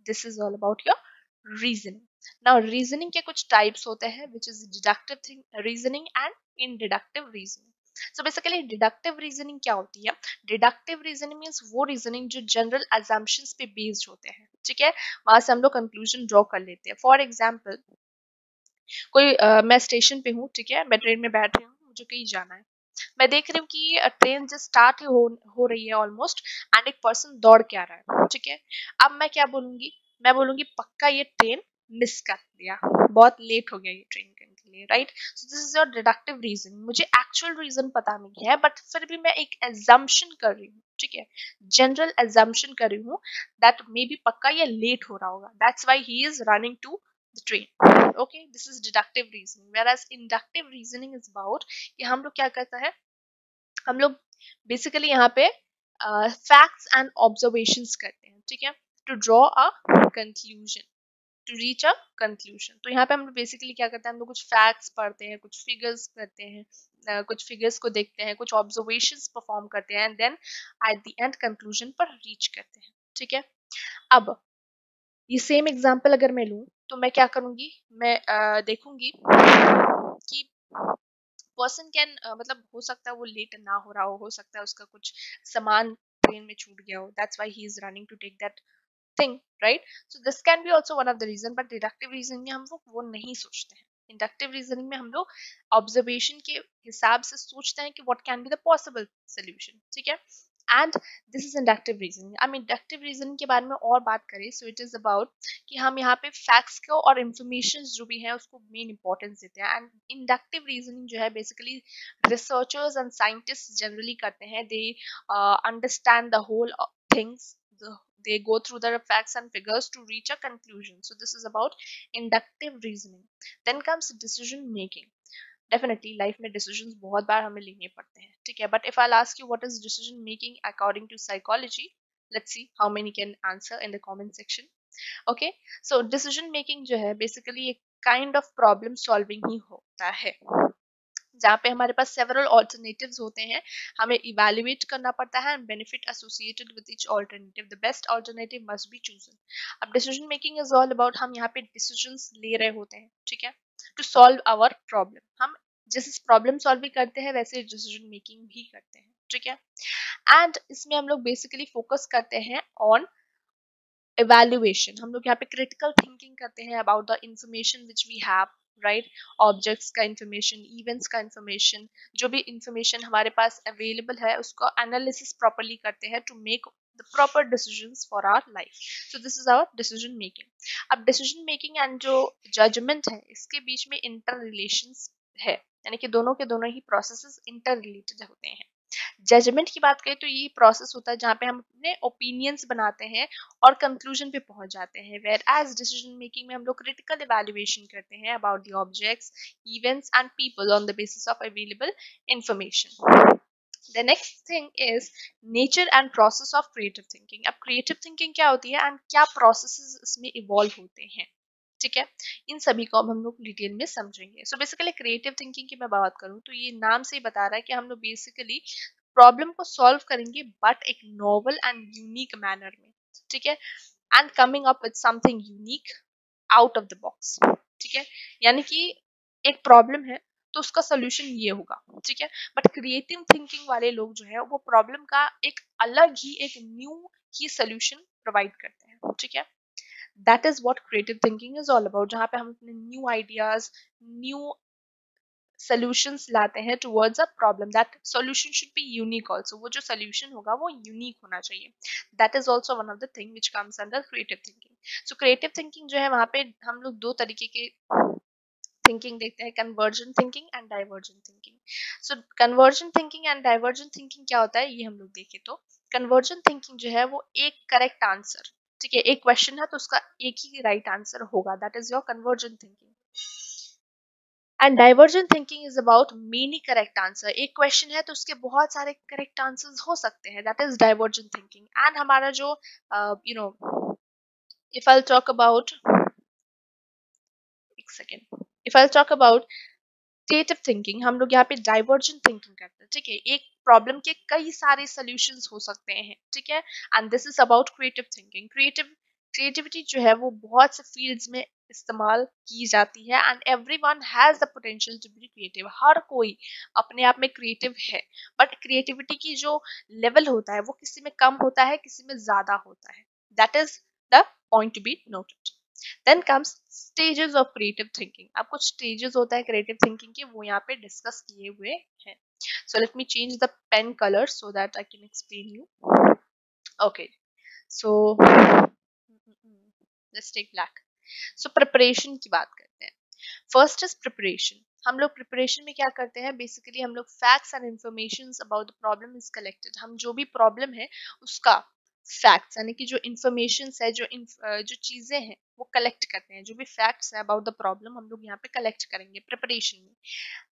This is all about your reasoning. Now reasoning के कुछ टाइप्स होते हैं which is deductive reasoning and in deductive reasoning. So basically deductive reasoning क्या होती है, डिडक्टिव रीजनिंग मीन्स वो रीजनिंग जो जनरल अजम्पशंस पे बेस्ड होते हैं, ठीक है, वहां से हम लोग कंक्लूजन ड्रॉ कर लेते हैं। फॉर एग्जाम्पल कोई मैं स्टेशन पे हूँ, ठीक है, मैं ट्रेन में बैठ रही हूँ, मुझे कहीं जाना है, मैं देख रही हूँ कि ट्रेन जस्ट स्टार्ट हो रही है ऑलमोस्ट एंड एक पर्सन दौड़ के आ रहा है, ठीक है। अब मैं क्या बोलूंगी, मैं बोलूंगी पक्का ये ट्रेन मिस कर दिया, बहुत लेट हो गया ये ट्रेन के लिए, right. So this is your deductive reason, मुझे एक्चुअल रीजन पता नहीं है बट फिर भी मैं एक एजम्पशन कर रही हूँ, ठीक है, जनरल एजम्पशन कर रही हूँ दैट मे बी पक्का ये लेट हो रहा होगा, that's why he is running to the train, okay. This is deductive reasoning, whereas inductive reasoning is about कि हम लोग क्या करता है, हम लोग बेसिकली यहाँ पे फैक्ट्स एंड ऑब्जर्वेशंस करते हैं, ठीक है, to draw a conclusion, to reach a conclusion. तो यहाँ पे हम लोग बेसिकली क्या करते हैं, हम लोग कुछ फैक्ट्स पढ़ते हैं, कुछ फिगर्स करते हैं, कुछ फिगर्स को देखते हैं, कुछ ऑब्जर्वेशंस परफॉर्म करते हैं and then at the end conclusion पर रीच करते हैं, ठीक है। अब ये सेम एग्जांपल अगर मैं लूँ तो मैं क्या करूंगी, मैं देखूंगी कि पर्सन कैन मतलब हो सकता है वो लेट ना हो सकता है उसका कुछ सामान ट्रेन में छूट गया हो, that's why he is running to take that thing, right. So this can be also one of the reason, but deductive reasoning में हम लोग वो नहीं सोचते हैं। इंडक्टिव रीजनिंग में हम लोग ऑब्जर्वेशन के हिसाब से सोचते हैं कि what can be the possible solution, ठीक है। And this is inductive reasoning. हम इंडक्टिव रीजनिंग के बारे में और बात करें सो इट इज अबाउट कि हम यहाँ पे फैक्ट्स को और इंफॉर्मेशन जो भी है उसको मेन इंपॉर्टेंस देते हैं। एंड इंडक्टिव रीजनिंग जो है basically researchers and scientist generally करते हैं, they understand the whole things, they go through the facts and figures to reach a conclusion. So this is about inductive reasoning. Then comes decision making. Definitely life में decisions बहुत बार हमें लेने पड़ते हैं, ठीक है, but if I'll ask you what is decision making according to psychology, let's see how many can answer in the comment section. Okay, so decision making जो है basically एक काइंड ऑफ प्रॉब्लम सॉल्विंग ही होता है, जहाँ पे हमारे पास several alternatives होते हैं, हमें इवेल्युएट करना पड़ता है and benefit associated with each alternative, the best alternative must be chosen. अब decision making is all about, हम यहाँ पे डिसीजंस ले रहे होते हैं, ठीक है, टू सॉल्व आवर प्रॉब्लम। हम जैसे प्रॉब्लम सॉल्व भी करते हैं वैसे डिसीजन मेकिंग भी करते हैं, ठीक है। एंड इसमें हम लोग बेसिकली फोकस करते हैं ऑन evaluation, हम लोग यहाँ पे क्रिटिकल थिंकिंग करते हैं about the information which we have, right, objects का इंफॉर्मेशन, इवेंट्स का इंफॉर्मेशन, जो भी इंफॉर्मेशन हमारे पास अवेलेबल है उसको एनालिसिस प्रॉपरली करते हैं to make the proper decisions for our life. So this is our decision making. अब डिसीजन मेकिंग एंड जो जजमेंट है इसके बीच में इंटर रिलेशंस है, यानी कि दोनों के दोनों ही प्रोसेसेस इंटर रिलेटेड होते हैं। जजमेंट की बात करें तो ये प्रोसेस होता है जहाँ पे हम अपने ओपिनियंस बनाते हैं और कंक्लूजन पे पहुंच जाते हैं, वेयर एज डिसीजन मेकिंग में हम लोग क्रिटिकल इवैल्यूएशन करते हैं about the objects, events and people on the basis of available information. The next thing is nature and process of creative thinking. अब creative thinking क्या होती है एंड क्या processes इसमें इवॉल्व होते हैं, ठीक है, इन सभी को अब हम लोग डिटेल में समझेंगे। सो बेसिकली क्रिएटिव थिंकिंग की मैं बात करूं तो ये नाम से ही बता रहा है कि हम लोग बेसिकली प्रॉब्लम को सॉल्व करेंगे बट एक नोवेल एंड यूनिक मैनर में, ठीक है, and coming up with something unique out of the box, ठीक है, यानी कि एक प्रॉब्लम है तो उसका सोल्यूशन ये होगा, ठीक है, बट क्रिएटिव थिंकिंग वाले लोग जो है वो प्रॉब्लम का एक अलग ही एक न्यू ही सोल्यूशन प्रोवाइड करते हैं, ठीक है। That is what creative thinking is all about, जहाँ पे हम अपने न्यू आइडियाज, न्यू सॉल्यूशंस लाते हैं towards a problem. That solution should be unique also, वो जो सॉल्यूशन होगा वो यूनिक होना चाहिए। That is also one of the thing which comes under creative thinking. So creative thinking जो है वहाँ पे हम लोग दो तरीके के थिंकिंग देखते हैं, convergent thinking and divergent thinking. So convergent thinking and divergent thinking क्या होता है ये हम लोग देखें तो कन्वर्जेंट थिंकिंग जो है वो एक करेक्ट आंसर, ठीक है, एक क्वेश्चन है तो उसका एक ही राइट आंसर होगा, that is your convergent thinking. And divergent thinking is about many correct answer, एक क्वेश्चन है तो उसके बहुत सारे करेक्ट आंसर्स हो सकते हैं, that is divergent thinking. And हमारा जो you know if I talk about एक second if I talk about creative thinking, हम लोग यहाँ पे डाइवर्जेंट थिंकिंग करते हैं, ठीक है, एक प्रॉब्लम के कई सारे सॉल्यूशंस हो सकते हैं, ठीक है, and this is about creative thinking. Creativity जो है वो बहुत से फील्ड्स में इस्तेमाल की जाती है and everyone has the potential to be creative, हर कोई अपने आप में क्रिएटिव है, बट क्रिएटिविटी की जो लेवल होता है वो किसी में कम होता है, किसी में ज्यादा होता है, that is the point to be noted. Then comes stages of creative thinking, अब कुछ स्टेजेस होता है क्रिएटिव थिंकिंग के, वो यहाँ पे डिस्कस किए हुए हैं। So let me change the pen colour so that I can explain you. Okay, so let's take black. So preparation की बात करते हैं। फर्स्ट इज प्रिपरेशन, हम लोग प्रिपरेशन में क्या करते हैं, बेसिकली हम लोग facts and information about the problem is collected, हम जो भी प्रॉब्लम है उसका फैक्ट्स यानी कि जो इंफॉर्मेशन है, जो चीजें हैं वो कलेक्ट करते हैं, जो भी फैक्ट्स है अबाउट द प्रॉब्लम हम लोग यहाँ पे कलेक्ट करेंगे प्रिपरेशन में,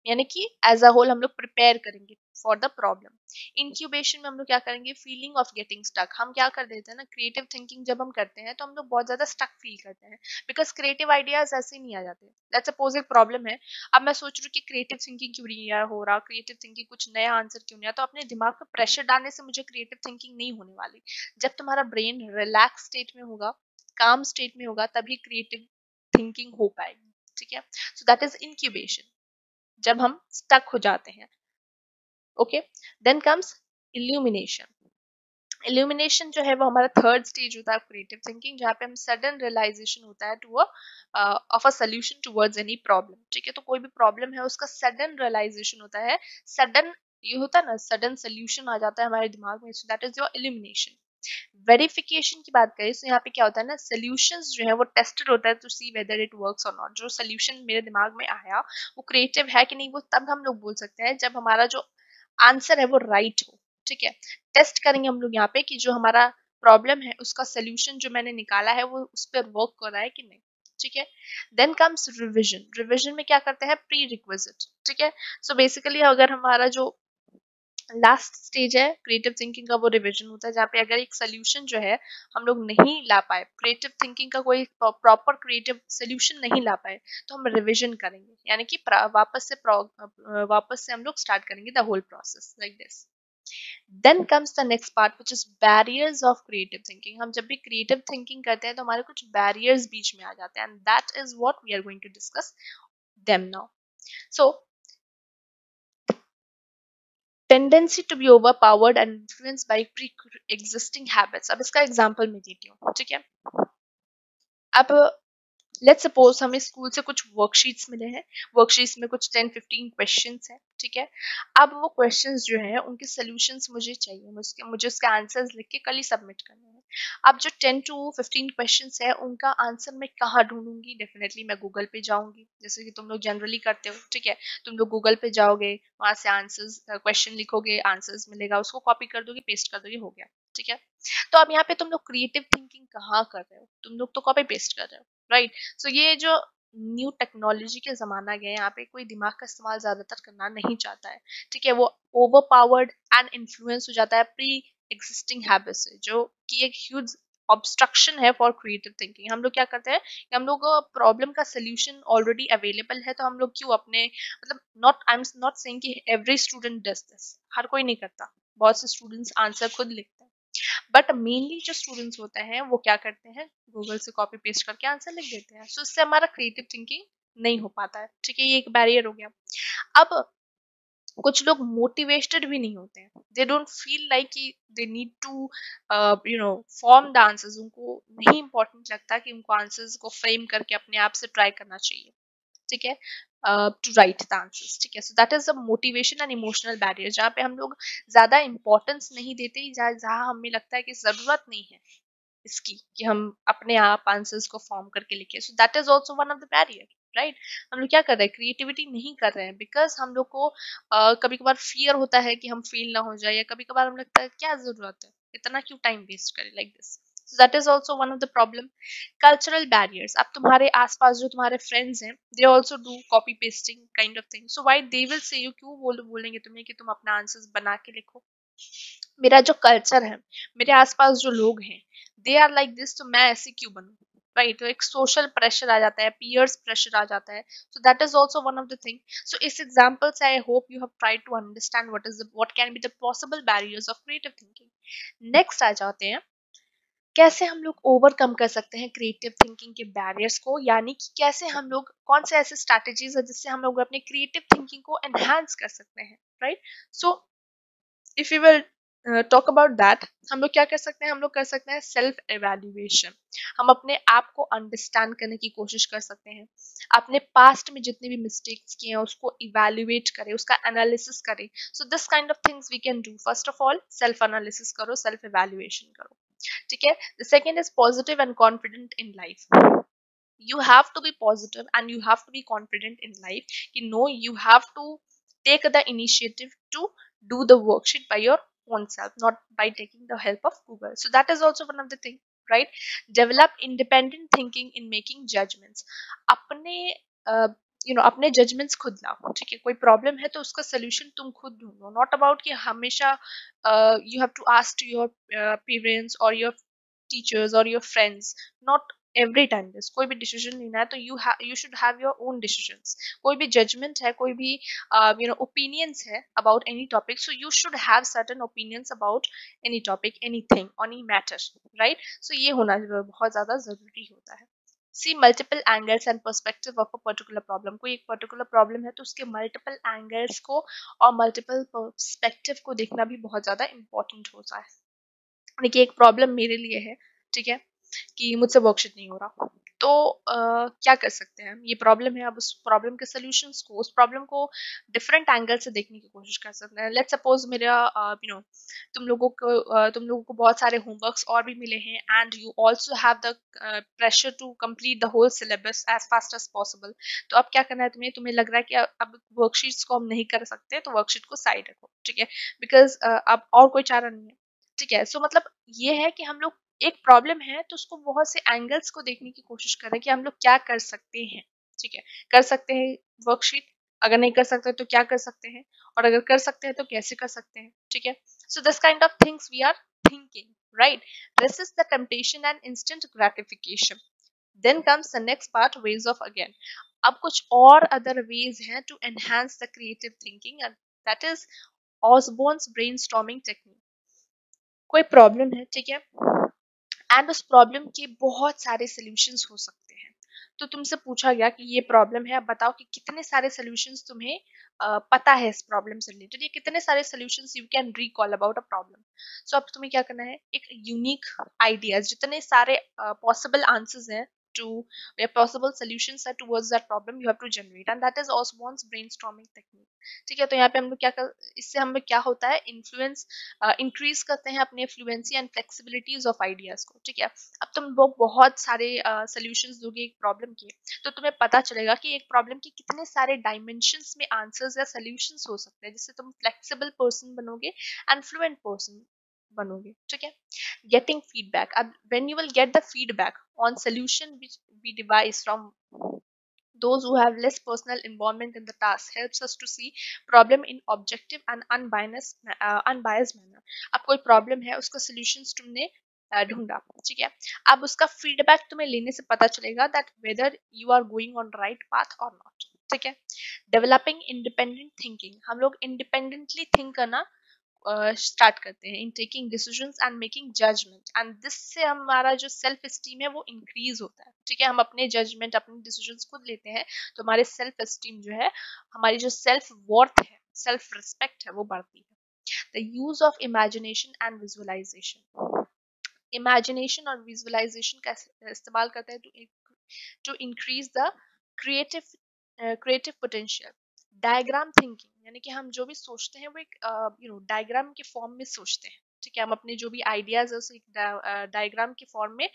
यानी कि एज अ होल हम लोग प्रिपेयर करेंगे फॉर द प्रॉब्लम। इंक्यूबेशन में हम लोग क्या करेंगे, फीलिंग ऑफ गेटिंग स्टक, हम क्या कर देते हैं ना, क्रिएटिव थिंकिंग जब हम करते हैं तो हम लोग बहुत ज्यादा स्टक फील करते हैं, बिकॉज क्रिएटिव आइडियाज ऐसे नहीं आ जाते। लेट्स सपोज एक प्रॉब्लम है, अब मैं सोच रही हूँ कि क्रिएटिव थिंकिंग क्यों नहीं हो रहा, क्रिएटिव थिंकिंग कुछ नया आंसर क्यों नहीं आता, तो अपने दिमाग पर प्रेशर डालने से मुझे क्रिएटिव थिंकिंग नहीं होने वाली। जब तुम्हारा ब्रेन रिलैक्स स्टेट में होगा, काम स्टेट में होगा, तभी क्रिएटिव थिंकिंग हो पाएगी, ठीक है। सो दैट इज इंक्यूबेशन, जब हम स्टक हो जाते हैं, okay. Then comes illumination. Illumination जो है वो हमारा थर्ड स्टेज होता है क्रिएटिव थिंकिंग, जहाँ पे हम सडन रियलाइजेशन होता है two of a solution towards any problem, ठीक है, तो कोई भी प्रॉब्लम है उसका सडन रियलाइजेशन होता है, सडन ये होता है ना, सडन सोल्यूशन आ जाता है हमारे दिमाग में, सो that is your illumination. Verification की बात करें तो यहाँ पे क्या होता है ना, सोल्यूशंस जो है वो टेस्टेड होता है to see whether it works और नॉट, जो सोल्यूशन मेरे दिमाग में आया वो क्रिएटिव है कि नहीं, वो तब हम लोग बोल सकते हैं जब हमारा जो आंसर है वो राइट हो, ठीक है। टेस्ट करेंगे हम लोग यहाँ पे कि जो हमारा प्रॉब्लम है उसका सोल्यूशन जो मैंने निकाला है वो उस पर वर्क कर रहा है कि नहीं, ठीक है। देन कम्स रिविजन, रिविजन में क्या करते हैं, प्री रिक्विजिट, ठीक है। सो बेसिकली अगर हमारा जो लास्ट स्टेज है क्रिएटिव थिंकिंग का, वो रिविजन होता है, जहाँ पे अगर एक सोल्यूशन जो है हम लोग नहीं ला पाए, क्रिएटिव थिंकिंग का कोई प्रॉपर क्रिएटिव सोल्यूशन नहीं ला पाए, तो हम रिविजन करेंगे, यानी कि वापस से हम लोग स्टार्ट करेंगे the whole process like this. Then comes the next part which is barriers of creative thinking. हम जब भी क्रिएटिव थिंकिंग करते हैं तो हमारे कुछ बैरियर्स बीच में आ जाते हैं, and that is what we are going to discuss them now. So tendency to be overpowered and influenced by pre existing habits. अब इसका एग्जांपल मैं देती हूँ, ठीक है. अब लेट्स सपोज हमें स्कूल से कुछ वर्कशीट्स मिले हैं, वर्कशीट्स में कुछ 10-15 क्वेश्चंस हैं, ठीक है. अब वो क्वेश्चंस जो हैं उनके सॉल्यूशंस मुझे चाहिए, मुझे उसके आंसर्स लिख के कल ही सबमिट करने हैं. अब जो 10 to 15 क्वेश्चंस है उनका आंसर मैं कहाँ ढूंढूंगी? डेफिनेटली मैं गूगल पे जाऊंगी, जैसे कि तुम लोग जनरली करते हो, ठीक है. तुम लोग गूगल पे जाओगे, वहां से आंसर्स, क्वेश्चन लिखोगे, आंसर्स मिलेगा, उसको कॉपी कर दोगे, पेस्ट कर दोगे, हो गया, ठीक है. तो अब यहाँ पे तुम लोग क्रिएटिव थिंकिंग कहाँ कर रहे हो? तुम लोग तो कॉपी पेस्ट कर रहे हो, राइट. सो ये जो न्यू टेक्नोलॉजी के जमाना गया, यहाँ पे कोई दिमाग का इस्तेमाल ज्यादातर करना नहीं चाहता है, ठीक है. वो ओवर पावर्ड एंड इन्फ्लुएंस हो जाता है प्री एग्जिस्टिंग हैबिट से, जो कि एक ह्यूज ऑब्स्ट्रक्शन है फॉर क्रिएटिव थिंकिंग. हम लोग क्या करते हैं कि हम लोग प्रॉब्लम का सोल्यूशन ऑलरेडी अवेलेबल है, तो हम लोग क्यों अपने, मतलब not, I am not saying कि एवरी स्टूडेंट डज दिस, हर कोई नहीं करता, बहुत से स्टूडेंट्स आंसर खुद लिखते हैं, बट मेनली जो स्टूडेंट्स होते हैं वो क्या करते हैं, गूगल से कॉपी पेस्ट करके आंसर लिख देते हैं. सो इससे हमारा क्रिएटिव थिंकिंग नहीं हो पाता है, ठीक है. ये एक बैरियर हो गया. अब कुछ लोग मोटिवेटेड भी नहीं होते हैं, दे डोंट फील लाइक कि they need to form the answers. उनको नहीं इंपॉर्टेंट लगता कि उनको आंसर्स को फ्रेम करके अपने आप से ट्राई करना चाहिए, ठीक है, टू राइट द आंसर्स, ठीक है. So that is the motivation and emotional barrier, जहाँ पे हम लोग ज्यादा इंपॉर्टेंस नहीं देते, जहाँ हमें लगता है कि जरूरत नहीं है इसकी कि हम अपने आप आंसर्स को फॉर्म करके लिखे. सो that is also one of the barrier, right. हम लोग क्या कर रहे हैं, क्रिएटिविटी नहीं कर रहे हैं, बिकॉज हम लोग को कभी कभार फियर होता है कि हम फेल ना हो जाए, या कभी कभार हमें लगता है क्या जरूरत है, इतना क्यों टाइम वेस्ट करें, like this. So that is also one of the problem. Cultural barriers. अब तुम्हारे आसपास जो तुम्हारे friends हैं, they also do copy pasting kind of thing. So why they will say you, क्यों बोलेंगे तुम्हें कि तुम अपना आंसर्स बना के लिखो? मेरा जो कल्चर है, मेरे आसपास जो लोग हैं, दे आर लाइक दिस, तो मैं ऐसे क्यों बनूं, राइट. तो एक सोशल प्रेशर आ जाता है, पीयर्स प्रेशर आ जाता है. So that is also one of the thing. So इस एग्जाम्पल से I hope you have tried to understand what can be the possible barriers of creative thinking. Next आ जाते हैं, कैसे हम लोग ओवरकम कर सकते हैं क्रिएटिव थिंकिंग के बैरियर्स को, यानी कि कैसे हम लोग, कौन से ऐसे स्ट्रैटेजीज है जिससे हम लोग अपने क्रिएटिव थिंकिंग को एनहांस कर सकते हैं, right. So if you will talk about that, हम लोग क्या कर सकते हैं, हम लोग कर सकते हैं सेल्फ एवेल्युएशन. हम अपने आप को अंडरस्टैंड करने की कोशिश कर सकते हैं, अपने पास्ट में जितने भी मिस्टेक्स किए हैं उसको इवेल्युएट करें, उसका एनालिसिस करें. So this kind of things we can do. First of all self analysis करो, सेल्फ एवेल्युएशन करो, ठीक है. The second is positive and confident in life. You have to be positive and you have to be confident in life. You know, you have to take the initiative to do the worksheet by your own self, not by taking the help of Google. So that is also one of the thing, right. Develop independent thinking in making judgments. अपने अपने judgements खुद लाओ, ठीक है. कोई problem है तो उसका सोल्यूशन तुम खुद ढूंढो, नॉट अबाउट कि हमेशा you have to ask to your parents और योर टीचर्स और your friends. Not every time this. कोई भी डिसीजन लेना है तो you should have your own decisions. कोई भी जजमेंट है, कोई भी ओपिनियंस है about any topic, so you should have certain opinions about any topic, anything, any matter, right. So ये होना बहुत ज्यादा जरूरी होता है. See multiple angles and perspective of a particular problem. कोई एक पर्टिकुलर प्रॉब्लम है तो उसके मल्टीपल एंगल्स को और मल्टीपल पर्सपेक्टिव को देखना भी बहुत ज्यादा इंपॉर्टेंट होता है. देखिए, एक प्रॉब्लम मेरे लिए है, ठीक है, कि मुझसे वर्कशीट नहीं हो रहा, तो क्या कर सकते हैं हम, ये प्रॉब्लम है. अब उस प्रॉब्लम के सॉल्यूशंस को, उस प्रॉब्लम को डिफरेंट एंगल से देखने की कोशिश कर सकते हैं. लेट्स सपोज मेरा तुम लोगों को बहुत सारे होमवर्क्स और भी मिले हैं, and you also have the pressure to complete the whole syllabus as fast as possible. तो अब क्या करना है तुम्हें लग रहा है कि अब वर्कशीट्स को हम नहीं कर सकते, तो वर्कशीट को साइड रखो, ठीक है, बिकॉज अब और कोई चारा नहीं है, ठीक है. सो मतलब ये है कि हम लोग, एक प्रॉब्लम है तो उसको बहुत से एंगल्स को देखने की कोशिश करें कि हम लोग क्या कर सकते हैं, ठीक है. कर सकते हैं वर्कशीट, अगर नहीं कर सकते तो क्या कर सकते हैं, और अगर कर सकते हैं तो कैसे कर सकते हैं, ठीक है। So this kind of things we are thinking, right. Resist the temptation and instant gratification. Then comes the next part, ways of again. अब कुछ और अदर वेज हैं to enhance the creative thinking, and that is Osborn's brainstorming technique. कोई problem है, ठीक है, and उस problem के बहुत सारे सॉल्यूशंस हो सकते हैं। तो तुमसे पूछा गया कि ये प्रॉब्लम है, अब बताओ कि कितने सारे सॉल्यूशंस तुम्हें पता है इस प्रॉब्लम से रिलेटेड, ये कितने सारे solutions you can recall about a problem. So अब तुम्हें क्या करना है, एक यूनिक आइडियाज, जितने सारे पॉसिबल आंसर्स हैं to where possible solutions are towards that problem you have to generate, and that is Osborne's brainstorming technique, ठीक है। तो यहाँ पे हम लोग क्या कर, इससे हम लोग क्या होता है, इन्फ्लुएंस इंक्रीज करते हैं अपने fluency and flexibilities of ideas को, ठीक है। अब तुम लोग बहुत सारे सॉल्यूशंस दोगे एक प्रॉब्लम के, तो तुम्हें पता चलेगा कि एक प्रॉब्लम के कितने सारे डायमेंशंस में आंसर्स या सॉल्यूशंस हो सकते हैं, जिससे तुम फ्लेक्सिबल पर्सन बनोगे एंड फ्लुएंट पर्सन बनोगे, ठीक है। Getting feedback, when you will get the feedback on solution which we devise from those who have less personal involvement in the task, helps us to see problem in objective and unbiased manner. अब कोई problem है, उसका solutions तुमने ढूंढा, ठीक है। अब उसका फीडबैक तुम्हें लेने से पता चलेगा that whether you are going on right path और नॉट, ठीक है। डेवलपिंग इंडिपेंडेंट थिंकिंग, हम लोग इंडिपेंडेंटली थिंक करना स्टार्ट करते हैं in taking decisions and making judgement, and this से हमारा जो सेल्फ एस्टीम है वो इंक्रीज होता है, ठीक है। हम अपने जजमेंट, अपने डिसीजंस खुद लेते हैं, तो हमारे सेल्फ एस्टीम जो है, हमारी जो सेल्फ वर्थ है, सेल्फ रिस्पेक्ट है, वो बढ़ती है। The use of imagination and visualisation, imagination और विजुअलाइजेशन का इस्तेमाल करते हैं to increase the creative potential. Diagram thinking, यानी कि हम जो भी सोचते हैं वो एक डायग्राम के फॉर्म में सोचते हैं, ठीक है। हम अपने जो भी आइडियाज है उसे एक डायग्राम के फॉर्म में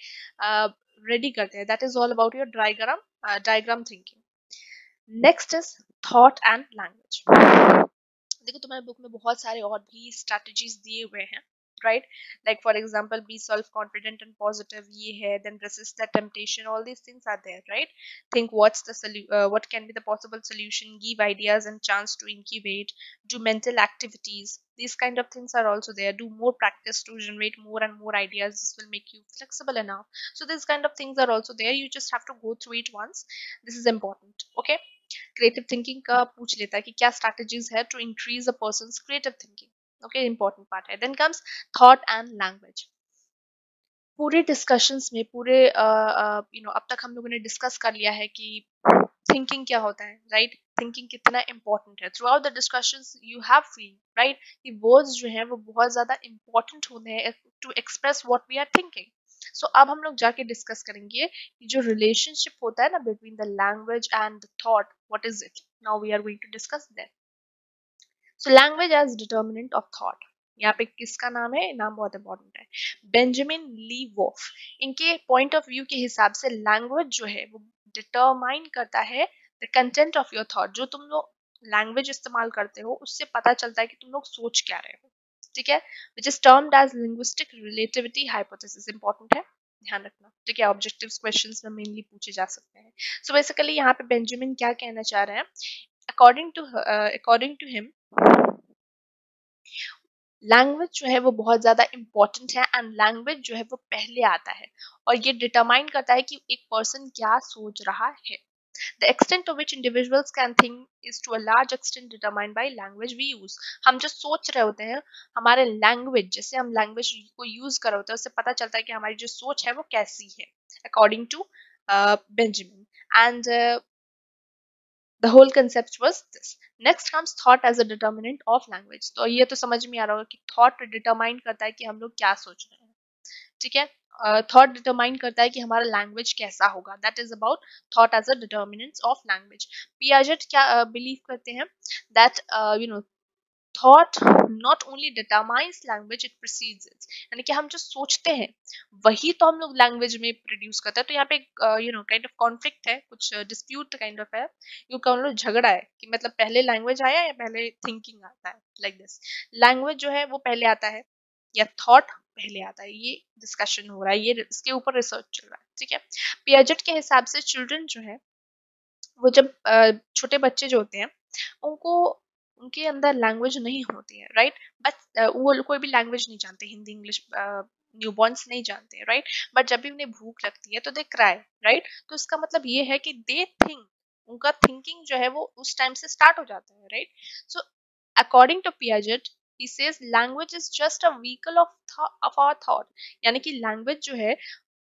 रेडी करते हैं। That is all about your diagram thinking. Next is thought and language. देखो तुम्हारे बुक में बहुत सारे और भी स्ट्रैटेजीज दिए हुए हैं, right? Like for example, be self-confident and positive, ये है, then resist the temptation, all these things are there, right? Think what can be the possible solution, give ideas and chance to incubate, do mental activities, these kind of things are also there. Do more practice to generate more and more ideas, this will make you flexible enough. So these kind of things are also there, you just have to go through it once, this is important, okay? Creative thinking का पूछ लेता है कि क्या strategies है to increase a person's creative thinking, okay, important part है। Then comes thought and language. पूरे discussions में, पूरे अब तक हम लोगों ने डिस्कस कर लिया है कि थिंकिंग क्या होता है, राइट? थिंकिंग कितना इंपॉर्टेंट है। Throughout the discussions you have feel, right, कि वर्ड्स जो है वो बहुत ज्यादा इंपॉर्टेंट होते हैं to express what we are thinking. So अब हम लोग जाके डिस्कस करेंगे कि जो रिलेशनशिप होता है ना between the language and the thought, what is it. Now we are going to discuss that. So language as determinant of thought, यहाँ पे किसका नाम है, नाम बहुत इंपॉर्टेंट है, बेंजामिन ली वोल्फ। इनके पॉइंट ऑफ व्यू के हिसाब से लैंग्वेज जो है वो डिटरमाइन करता है the content of your thought. जो तुम लोग लैंग्वेज इस्तेमाल करते हो उससे पता चलता है कि तुम लोग सोच क्या रहे हो, ठीक है। Which is termed as linguistic relativity hypothesis, important है, ध्यान रखना, ठीक है। ऑब्जेक्टिव क्वेश्चंस में मेनली पूछे जा सकते हैं। सो बेसिकली यहाँ पे बेंजामिन क्या कहना चाह रहे हैं, अकॉर्डिंग टू हिम लैंग्वेज जो है वो बहुत ज्यादा इंपॉर्टेंट है, एंड लैंग्वेज जो है वो पहले आता है और ये डिटरमाइन करता है कि एक पर्सन क्या सोच रहा है। The extent to which individuals can think is to a large extent determined by language we use. हम जो सोच रहे होते हैं, हमारे लैंग्वेज, जैसे हम लैंग्वेज को यूज कर रहे होते हैं, उससे पता चलता है कि हमारी जो सोच है वो कैसी है, according to Benjamin. And the whole concept was this. Next comes thought as a determinant of language. तो ये तो समझ में आ रहा होगा कि thought determine करता है कि हम लोग क्या सोच रहे हैं, ठीक है। थॉट डिटरमाइन करता है कि हमारा लैंग्वेज कैसा होगा, that is about thought as a determinant of language. Piaget क्या बिलीव करते हैं, that thought not only determines language, it precedes it, यानी कि हम जो सोचते हैं वही तो हम लोग लैंग्वेज में प्रोड्यूस करते हैं। तो यहाँ पे काइंड ऑफ कॉन्फ्लिक्ट है, कुछ डिस्प्यूट काइंड ऑफ है, यू कह लो झगड़ा है कि मतलब पहले लैंग्वेज आया या पहले थिंकिंग आता है, लाइक दिस। लैंग्वेज जो है वो पहले आता है या थॉट पहले आता है, ये डिस्कशन हो रहा है, ये इसके ऊपर रिसर्च चल रहा है, ठीक है। पियाजेट के हिसाब से चिल्ड्रन जो है वो जब छोटे बच्चे जो होते हैं उनको उनके अंदर लैंग्वेज नहीं होती है, राइट। बट वो कोई भी लैंग्वेज नहीं जानते, हिंदी इंग्लिश न्यूबॉर्न्स नहीं जानते, राइट। बट जब भी उन्हें भूख लगती है तो दे क्राई, राइट। तो इसका मतलब ये है कि दे थिंक, उनका थिंकिंग जो है वो उस टाइम से स्टार्ट हो जाता है, right. So according to Piaget, he says language is just a vehicle of our thought, यानी कि लैंग्वेज जो है,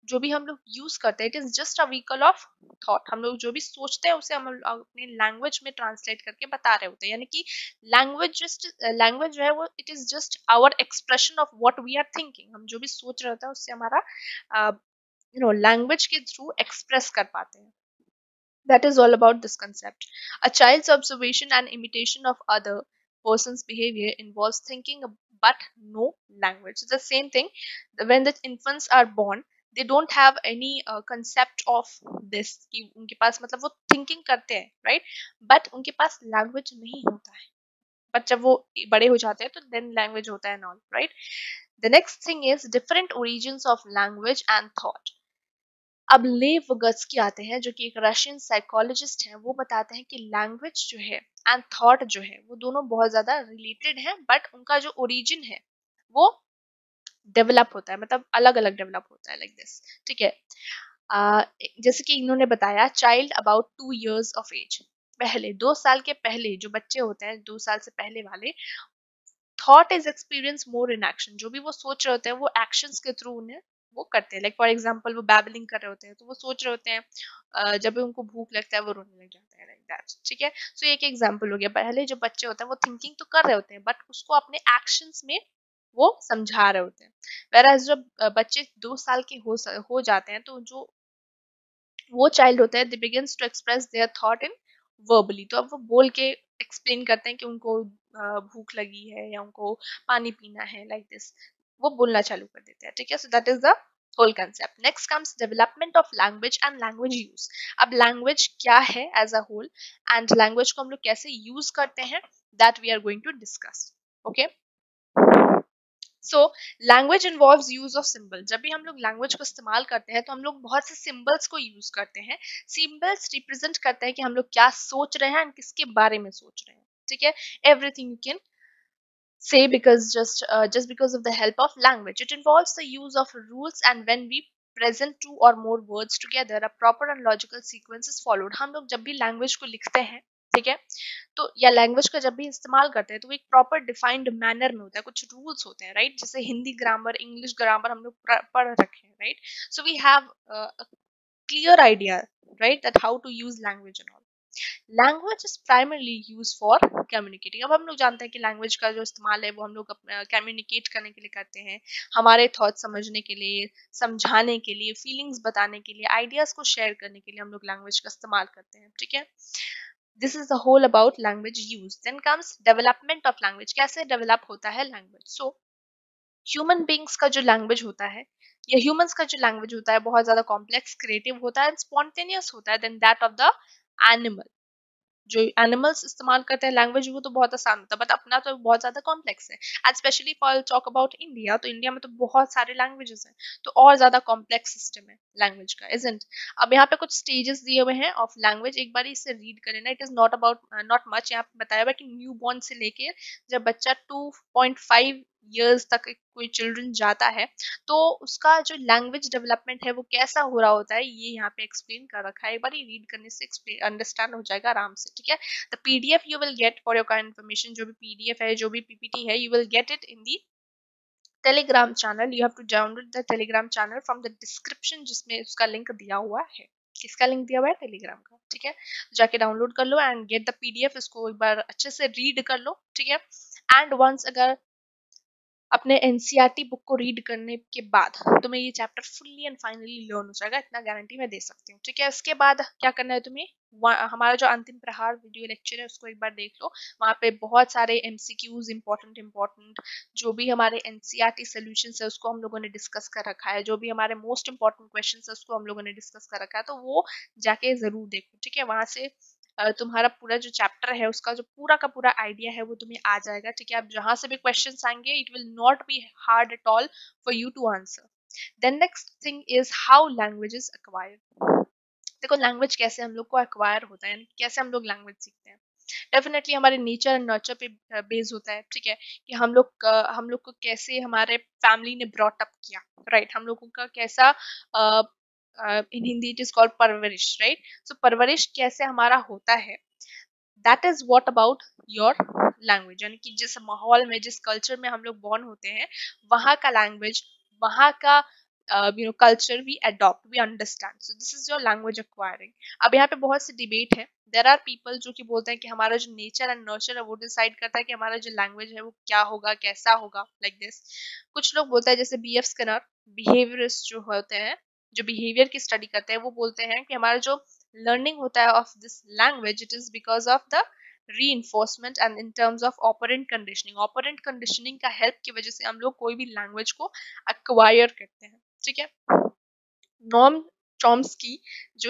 जो भी हम लोग यूज करते हैं, it is just a vehicle of thought. हम लोग जो भी सोचते हैं उसे हम अपने लैंग्वेज में ट्रांसलेट करके बता रहे होते हैं, यानी कि लैंग्वेज जो है वो it is just our expression of what we are thinking. हम जो भी सोच रहे होते हैं उससे हमारा लैंग्वेज के थ्रू एक्सप्रेस कर पाते हैं। That is all about this concept. A child's observation and imitation of other person's behavior involves thinking but no language. It's the same thing. When the infants are born, they don't have any concept of this कि उनके पास मतलब वो thinking करते हैं, right? But उनके पास language नहीं होता है. But जब वो बड़े हो जाते हैं तो then language होता है and all, right? The next thing is different origins of language and thought. अब लेव वगत्स्की आते हैं, जो कि एक रशियन साइकोलॉजिस्ट हैं। वो बताते हैं कि लैंग्वेज जो है एंड थॉट जो है वो दोनों बहुत ज्यादा रिलेटेड हैं, बट उनका जो ओरिजिन है वो डेवलप होता है, मतलब अलग अलग डेवलप होता है, लाइक दिस, ठीक है। जैसे कि इन्होंने बताया, child about 2 years of age, पहले 2 साल के पहले जो बच्चे होते हैं, 2 साल से पहले वाले, thought is experience more in action. जो भी वो सोच रहे होते हैं वो एक्शंस के थ्रू उन्हें वो करते हैं। लाइक फॉर एग्जांपल वो बैबलिंग कर रहे होते हैं तो वो सोच रहे होते हैं, जब भी उनको भूख लगता है वो रोने लग जाते हैं, लाइक दैट, ठीक है। सो एक एग्जांपल हो गया। पहले जो बच्चे होते हैं वो थिंकिंग तो कर रहे होते हैं बट उसको अपने एक्शंस में वो समझा रहे होते हैं। वेराज जब बच्चे 2 साल के हो जाते हैं तो जो वो चाइल्ड होता है, they begins to express their thought in verbally. तो अब वो बोल के एक्सप्लेन करते हैं कि उनको भूख लगी है या उनको पानी पीना है, लाइक दिस वो बोलना चालू कर देते हैं, ठीक है। So that is the whole concept. Next comes development of language and language use. अब लैंग्वेज क्या है as a whole and language को हम लोग कैसे यूज करते हैं, that we are going to discuss, okay. So language involves use of symbol. जब भी हम लोग लैंग्वेज को इस्तेमाल करते हैं तो हम लोग बहुत से सिंबल्स को यूज करते हैं। सिंबल्स रिप्रेजेंट करते हैं कि हम लोग क्या सोच रहे हैं एंड किसके बारे में सोच रहे हैं, ठीक है। Everything you can say because just because of the help of language. It involves the use of rules, and when we present two or more words together, a proper and logical sequence is followed. हम लोग जब भी language को लिखते हैं, ठीक है, तो या लैंग्वेज का जब भी इस्तेमाल करते हैं तो एक प्रॉपर डिफाइंड मैनर में होता है, कुछ रूल्स होते हैं, राइट। जैसे हिंदी ग्रामर, इंग्लिश ग्रामर हम लोग पढ़ रखे हैं, right. So we have clear idea, right, that how to use language and all. Language is primarily use for communicating. अब हम लोग जानते हैं कि लैंग्वेज का जो इस्तेमाल है वो हम लोग कम्युनिकेट करने के लिए करते हैं, हमारे थॉट समझने के लिए, समझाने के लिए, फीलिंग्स बताने के लिए, आइडियाज को शेयर करने के लिए हम लोग लैंग्वेज का इस्तेमाल करते हैं, ठीक है। This is the whole about language use. Then comes development of language. कैसे डेवलप होता है लैंग्वेज? सो ह्यूमन बींग्स का जो लैंग्वेज होता है या ह्यूमंस का जो लैंग्वेज होता है बहुत ज्यादा कॉम्प्लेक्स, क्रिएटिव होता है एंड स्पॉन्टेनियस होता है then that of the animal. जो एनिमल्स इस्तेमाल करते हैं लैंग्वेज वो तो बहुत आसान होता है बट अपना तो बहुत ज्यादा कॉम्प्लेक्स है। And specially for talk about India, तो इंडिया में तो बहुत सारे लैंग्वेजेस हैं, तो और ज्यादा कॉम्प्लेक्स सिस्टम है लैंग्वेज का, इजंट। अब यहाँ पे कुछ स्टेजेस दिए हुए हैं ऑफ लैंग्वेज, एक बार इसे रीड करें ना। It is not about not much. यहाँ पे बताया हुआ कि न्यू बॉर्न से लेके जब बच्चा 2.5 years तक कोई चिल्ड्रन जाता है तो उसका जो लैंग्वेज डेवलपमेंट है वो कैसा हो रहा होता है, ये यहाँ पे एक्सप्लेन कर रखा है। एक बार रीड करने से अंडरस्टैंड हो जाएगा आराम से, ठीक है। The PDF you will get for your kind information, जो भी पीडीएफ है, जो भी पीपीटी है, you will get it in the Telegram channel. You have to download the Telegram channel from the description, जिसमें उसका लिंक दिया हुआ है। किसका लिंक दिया हुआ है? टेलीग्राम का, ठीक है। तो जाके डाउनलोड कर लो एंड गेट द पीडीएफ। इसको एक बार अच्छे से रीड कर लो, ठीक है। एंड वंस अगर अपने एनसीईआरटी बुक को रीड करने के बाद तुम्हें ये chapter fully and finally learn हो जाएगा, इतना गारंटी मैं दे सकती हूँ, ठीक है। इसके बाद क्या करना है तुम्हें, हमारा जो अंतिम प्रहार वीडियो लेक्चर है उसको एक बार देख लो। वहाँ पे बहुत सारे एमसीक्यूज इंपॉर्टेंट जो भी हमारे एनसीईआरटी सॉल्यूशंस है उसको हम लोगों ने डिस्कस कर रखा है, जो भी हमारे मोस्ट इंपॉर्टेंट क्वेश्चंस है उसको हम लोगों ने डिस्कस कर रखा है, तो वो जाके जरूर देखो, ठीक है। वहां से तुम्हारा पूरा जो चैप्टर है उसका जो पूरा का पूरा आइडिया है वो तुम्हें आ जाएगा, ठीक है। अब जहां से भी क्वेश्चंस आएंगे it will not be hard at all for you to answer. Then next thing is how languages acquire. देखो लैंग्वेज कैसे हम लोग को एक्वायर होता है, यानी कैसे हम लोग लैंग्वेज सीखते हैं। डेफिनेटली हमारे नेचर एंड नर्चर पे बेस होता है, ठीक है, कि हम लोग को कैसे हमारे फैमिली ने ब्रॉट अप किया, राइट, हम लोगों का कैसा इन हिंदी इट इज कॉल्ड परवरिश, राइट। सो परवरिश कैसे हमारा होता है, that is what about your language, यानी कि जिस माहौल में जिस कल्चर में हम लोग बॉर्न होते हैं वहाँ का लैंग्वेज, वहाँ का culture we adopt, we understand, so this is your language acquiring. अब यहाँ पे बहुत सी डिबेट है, देर आर पीपल जो कि बोलते हैं कि हमारा जो नेचर एंड नर्चर है वो डिसाइड करता है कि हमारा जो लैंग्वेज है वो क्या होगा, कैसा होगा, लाइक दिस। कुछ लोग बोलते हैं जैसे बी एफ स्किनर, बिहेवियरिस्ट जो होते हैं, जो बिहेवियर की स्टडी करते हैं, वो बोलते हैं कि हमारा जो learning होता है of this language, it is because of the reinforcement and in terms of operant conditioning, operant conditioning का help की वजह से हम लोग कोई भी language को acquire करते हैं, ठीक है। नॉर्म चॉम्स्की जो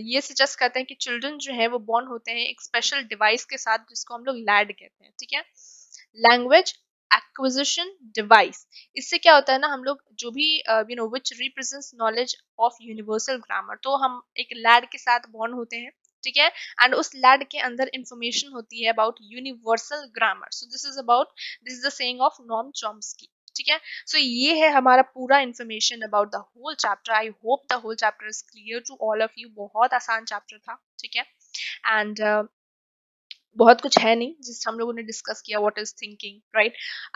ये सजेस्ट करते हैं कि चिल्ड्रन जो है वो बॉर्न होते हैं एक स्पेशल डिवाइस के साथ जिसको हम लोग लैड कहते हैं, ठीक है, लैंग्वेज एक्विजिशन डिवाइस। इससे क्या होता है ना, हम लोग जो भी विच represents knowledge of universal grammar, तो हम एक लैड के साथ बॉर्न होते हैं, ठीक है, एंड उस लैड के अंदर इंफॉर्मेशन होती है about universal grammar. So this is the saying of नॉर्म चॉम्स्की, ठीक है। सो ये है हमारा पूरा information about the whole chapter. I hope the whole chapter is clear to all of you. बहुत आसान चैप्टर था, ठीक है, एंड बहुत कुछ है नहीं, जिस हम लोगों ने डिस्कस किया what is thinking, right,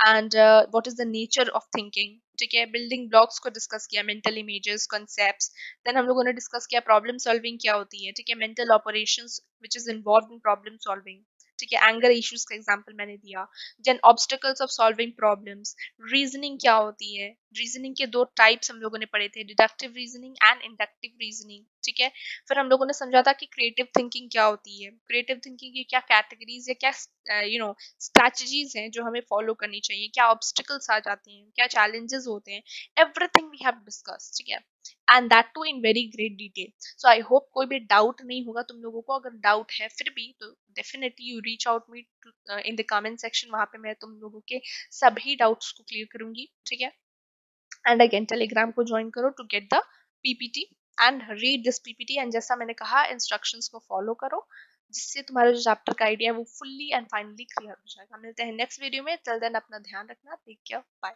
and what is the nature of thinking, ठीक है, बिल्डिंग ब्लॉक्स को डिस्कस किया, मेंटल इमेजेस, कॉन्सेप्ट्स, देन हम लोगों ने डिस्कस किया प्रॉब्लम सॉल्विंग क्या होती है, ठीक है, mental operations which is involved in problem solving, ठीक है, एंगर इश्यूज का एग्जांपल मैंने दिया, then obstacles of solving problems, reasoning क्या होती है, रीजनिंग के दो टाइप्स हम लोगों ने पढ़े थे, deductive reasoning and inductive reasoning, ठीक है। फिर हम लोगों ने समझा था कि क्रिएटिव थिंकिंग क्या होती है, क्रिएटिव थिंकिंग की क्या कैटेगरीज या क्या स्ट्रैटेजीज हैं जो हमें फॉलो करनी चाहिए, क्या ऑब्स्टिकल्स आ जाते हैं, क्या चैलेंजेस होते हैं, एवरीथिंग वी हैव डिस्कस, ठीक है, and that too in very great detail. So I hope कोई भी डाउट नहीं होगा तुम लोगों को। अगर डाउट है फिर भी तो definitely you reach out me in the comment section, वहां पे मैं तुम लोगों के सभी डाउट्स को क्लियर करूंगी, ठीक है। एंड अगेन टेलीग्राम को ज्वाइन करो to get the PPT and read this PPT, and जैसा मैंने कहा इंस्ट्रक्शंस को फॉलो करो, जिससे तुम्हारा जो चैप्टर का आइडिया है वो फुल्ली एंड फाइनली क्लियर हो जाएगा। मिलते हैं नेक्स्ट वीडियो में, टिल देन अपना ध्यान रखना, टेक केयर, बाय।